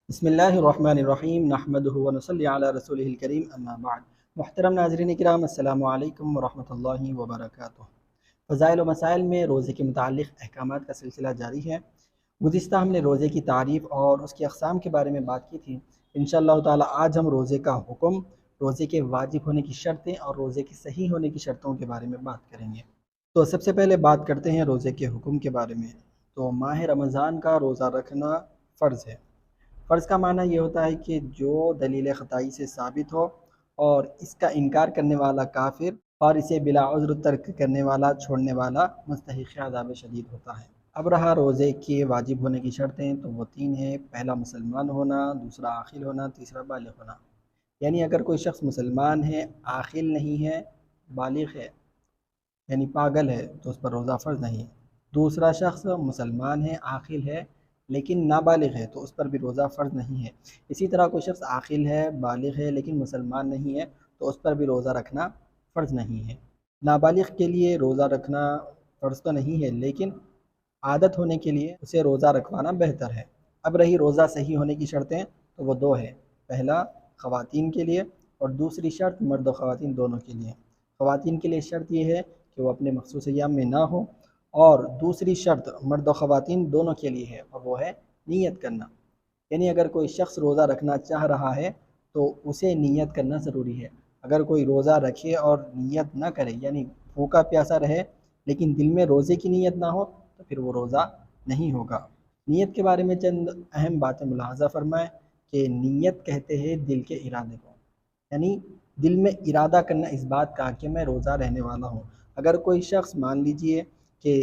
बिस्मिल्लाहिर्रहमानिर्रहीम नहमदुहु व नसल्ली अला रसूलिहिल करीम अम्मा बाद। मुहतरम नाज़रीन किराम, अस्सलामु अलैकुम व रहमतुल्लाहि व बरकातुहू। फ़ज़ाइल व मसाइल में रोज़े के मुताल्लिक़ अहकामात का सिलसिला जारी है। गुज़िश्ता हमने रोज़े की तारीफ़ और उसकी अक़साम के बारे में बात की थी। इंशाअल्लाह ताला आज हम रोज़े का हुक्म, रोज़े के वाजिब होने की शर्तें और रोज़े के सही होने की शर्तों के बारे में बात करेंगे। तो सबसे पहले बात करते हैं रोज़े के हुक्म के बारे में। तो माह रमज़ान का रोज़ा रखना फ़र्ज़ है। फ़र्ज़ का माना ये होता है कि जो दलील ख़ताई से साबित हो और इसका इनकार करने वाला काफिर और इसे बिला उज़्र तर्क करने वाला, छोड़ने वाला मुस्तहिक़ अज़ाब शदीद होता है। अब रहा रोज़े के वाजिब होने की शर्तें, तो वो तीन हैं। पहला मुसलमान होना, दूसरा आक़िल होना, तीसरा बालिग़ होना। यानी अगर कोई शख्स मुसलमान है, आक़िल नहीं है, बालिग़ है यानी पागल है, तो उस पर रोज़ा फ़र्ज़ नहीं है। दूसरा शख्स मुसलमान है, आक़िल है लेकिन नाबालिग़ है, तो उस पर भी रोज़ा फ़र्ज़ नहीं है। इसी तरह कोई शख्स आक़िल है, बालिग़ है लेकिन मुसलमान नहीं है, तो उस पर भी रोज़ा रखना फ़र्ज़ नहीं है। नाबालिग़ के लिए रोज़ा रखना फ़र्ज़ तो नहीं है, लेकिन आदत होने के लिए उसे रोज़ा रखवाना बेहतर है। अब रही रोज़ा सही होने की शर्तें, तो वो दो हैं। पहला ख़वातीन के लिए और दूसरी शर्त मर्द और ख़वातीन दोनों के लिए। ख़वातीन के लिए शर्त ये है कि वो अपने मख़सूस अय्याम में ना हो, और दूसरी शर्त मर्द और ख़वातीन दोनों के लिए है, और वो है नीयत करना। यानी अगर कोई शख्स रोज़ा रखना चाह रहा है तो उसे नीयत करना ज़रूरी है। अगर कोई रोज़ा रखे और नीयत ना करे, यानी भूखा प्यासा रहे लेकिन दिल में रोज़े की नीयत ना हो, तो फिर वो रोज़ा नहीं होगा। नीयत के बारे में चंद अहम बातें मुलाहज़ा फ़रमाएँ कि नीयत कहते हैं दिल के इरादे को, यानी दिल में इरादा करना इस बात का कि मैं रोज़ा रहने वाला हूँ। अगर कोई शख्स मान लीजिए कि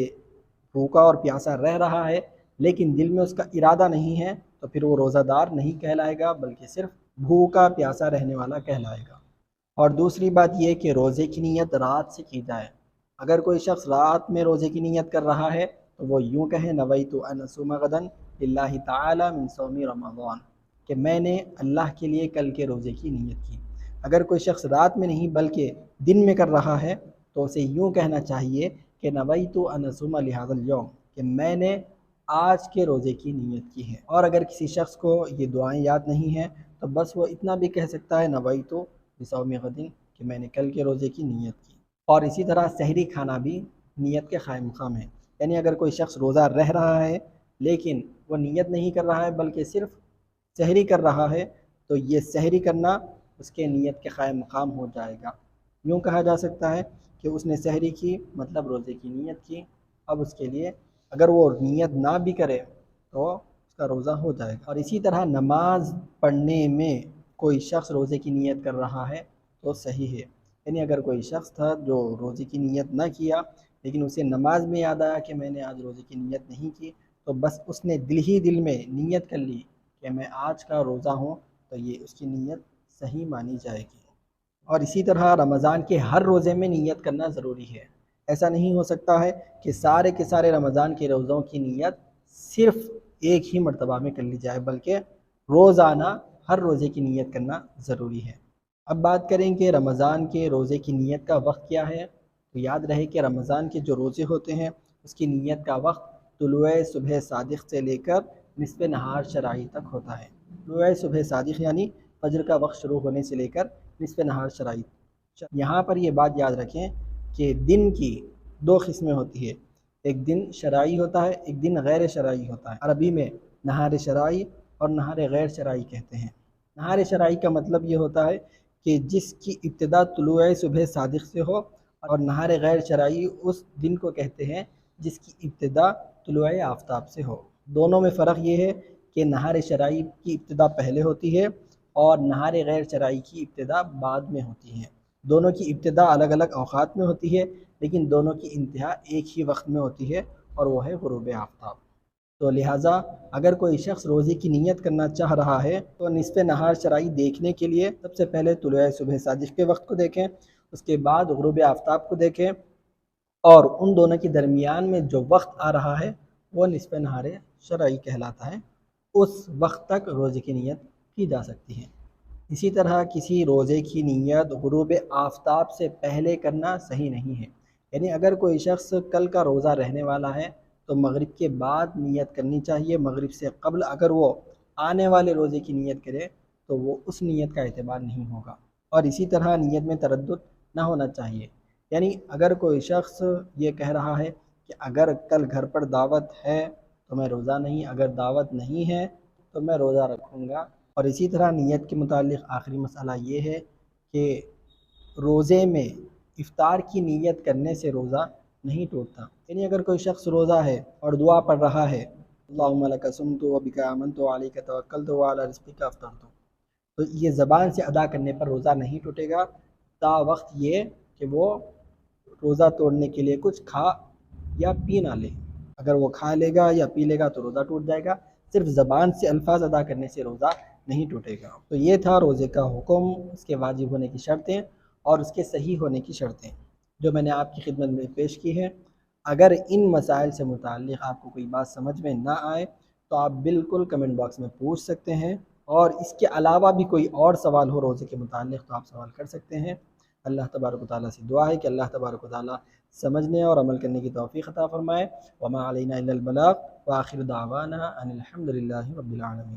भूखा और प्यासा रह रहा है लेकिन दिल में उसका इरादा नहीं है, तो फिर वो रोज़ादार नहीं कहलाएगा, बल्कि सिर्फ भूखा प्यासा रहने वाला कहलाएगा। और दूसरी बात यह कि रोज़े की नीयत रात से की जाए। अगर कोई शख्स रात में रोज़े की नीयत कर रहा है तो वो यूँ कहे, नवैतु अन असूम गदन लिल्लाहि ताला मिन सौमी रमज़ान, कि मैंने अल्लाह के लिए कल के रोज़े की नीयत की। अगर कोई शख्स रात में नहीं बल्कि दिन में कर रहा है तो उसे यूँ कहना चाहिए कि नवैतु अन असूम लिहाज़ल यौम, कि मैंने आज के रोज़े की नीयत की है। और अगर किसी शख्स को ये दुआएं याद नहीं हैं तो बस वो इतना भी कह सकता है, नवैतु बिसौमी गदिन, कि मैंने कल के रोज़े की नीयत की। और इसी तरह सहरी खाना भी नीयत के क़ायम मक़ाम है। यानी अगर कोई शख्स रोज़ा रह रहा है लेकिन वो नीयत नहीं कर रहा है बल्कि सिर्फ सहरी कर रहा है, तो ये सहरी करना उसके नीयत के क़ायम मक़ाम हो जाएगा। यूँ कहा जा सकता है कि उसने सहरी की, मतलब रोज़े की नीयत की। अब उसके लिए अगर वो नीयत ना भी करे तो उसका रोज़ा हो जाएगा। और इसी तरह नमाज पढ़ने में कोई शख्स रोज़े की नीयत कर रहा है तो सही है। यानी अगर कोई शख्स था जो रोज़े की नीयत ना किया लेकिन उसे नमाज में याद आया कि मैंने आज रोज़े की नीयत नहीं की, तो बस उसने दिल ही दिल में नीयत कर ली कि मैं आज का रोज़ा हूँ, तो ये उसकी नीयत सही मानी जाएगी। और इसी तरह रमज़ान के हर रोज़े में नीयत करना ज़रूरी है। ऐसा नहीं हो सकता है कि सारे के सारे रमज़ान के रोज़ों की नीयत सिर्फ़ एक ही मरतबा में कर ली जाए, बल्कि रोज़ाना हर रोज़े की नीयत करना ज़रूरी है। अब बात करें कि रमज़ान के रोज़े की नीयत का वक्त क्या है। तो याद रहे कि रमज़ान के जो रोज़े होते हैं उसकी नीयत का वक्त तुलुए सुबह सादिक़ से लेकर निस्फ़ नहार शराई तक होता है। तुलुए सुबह सादिक़ यानी फ़ज्र का वक्त शुरू होने से लेकर निस्फ़ नहार शराई। यहाँ पर ये बात याद रखें कि दिन की दो किस्में होती है, एक दिन शराई होता है, एक दिन गैर शराई होता है। अरबी में नहार शराई और नहार गैर शराई कहते हैं। नहार शराई का मतलब ये होता है कि जिसकी इब्तिदा तुलुए सुबह सादिक़ से हो, और नहार गैर शराई उस दिन को कहते हैं जिसकी इब्तिदा तुलुए आफ़ताब से हो। दोनों में फ़र्क ये है कि नहार शराई की इब्तिदा पहले होती है और नहार गैर शराई की इब्तिदा बाद में होती है। दोनों की इब्तिदा अलग अलग औक़ात में होती है लेकिन दोनों की इंतहा एक ही वक्त में होती है, और वो है ग़ुरूब आफ़ताब। तो लिहाजा अगर कोई शख्स रोज़े की नीयत करना चाह रहा है तो निस्फ़ नहार शराई देखने के लिए सबसे पहले तुलुए सुबह सादिक़ के वक्त को देखें, उसके बाद ग़ुरूब आफ़ताब को देखें, और उन दोनों के दरमियान में जो वक्त आ रहा है वो निस्फ़ नहार शराई कहलाता है। उस वक्त तक रोज़े की नीयत की जा सकती है। इसी तरह किसी रोज़े की नीयत ग़ुरूब आफ़ताब से पहले करना सही नहीं है। यानी अगर कोई शख्स कल का रोज़ा रहने वाला है तो मगरिब के बाद नीयत करनी चाहिए। मगरिब से क़ब्ल अगर वो آنے والے روزے کی نیت کرے تو وہ اس نیت کا اعتبار نہیں ہوگا۔ اور اسی طرح نیت میں تردد نہ ہونا چاہیے، یعنی اگر کوئی شخص یہ کہہ رہا ہے کہ اگر کل گھر پر دعوت ہے تو میں روزہ نہیں، اگر دعوت نہیں ہے تو میں روزہ رکھوں گا۔ اور اسی طرح نیت کے متعلق آخری مسئلہ یہ ہے کہ روزے میں افطار کی نیت کرنے سے روزہ نہیں ٹوٹتا، یعنی اگر کوئی شخص روزہ ہے اور دعا پڑھ رہا ہے اللہم لک صمت وبک آمنت وعلیک توکلت وعلی رزقک افطرت، تو یہ زبان سے ادا کرنے پر روزہ نہیں ٹوٹے گا تا وقت یہ کہ وہ روزہ توڑنے کے لیے کچھ کھا یا پی نہ لے۔ اگر وہ کھا لے گا یا پی لے گا تو روزہ ٹوٹ جائے گا، صرف زبان سے الفاظ ادا کرنے سے روزہ نہیں ٹوٹے گا۔ تو یہ تھا روزے کا حکم، اس کے واجب ہونے کی شرطیں اور اس کے صحیح ہونے کی شرطیں جو میں نے آپ کی خدمت میں پیش کی ہے۔ اگر ان مسائل سے متعلق آپ کو کوئی بات سمجھ میں نہ آئے تو آپ بالکل کمنٹ باکس میں پوچھ سکتے ہیں، اور اس کے علاوہ بھی کوئی اور سوال ہو روزے کے متعلق تو آپ سوال کر سکتے ہیں۔ اللہ تبارک و تعالیٰ سے دعا ہے کہ اللہ تبارک و تعالیٰ سمجھنے اور عمل کرنے کی توفیق عطا فرمائے۔ وما علینا الا البلاغ وآخر دعوانا ان الحمد للہ رب العالمین۔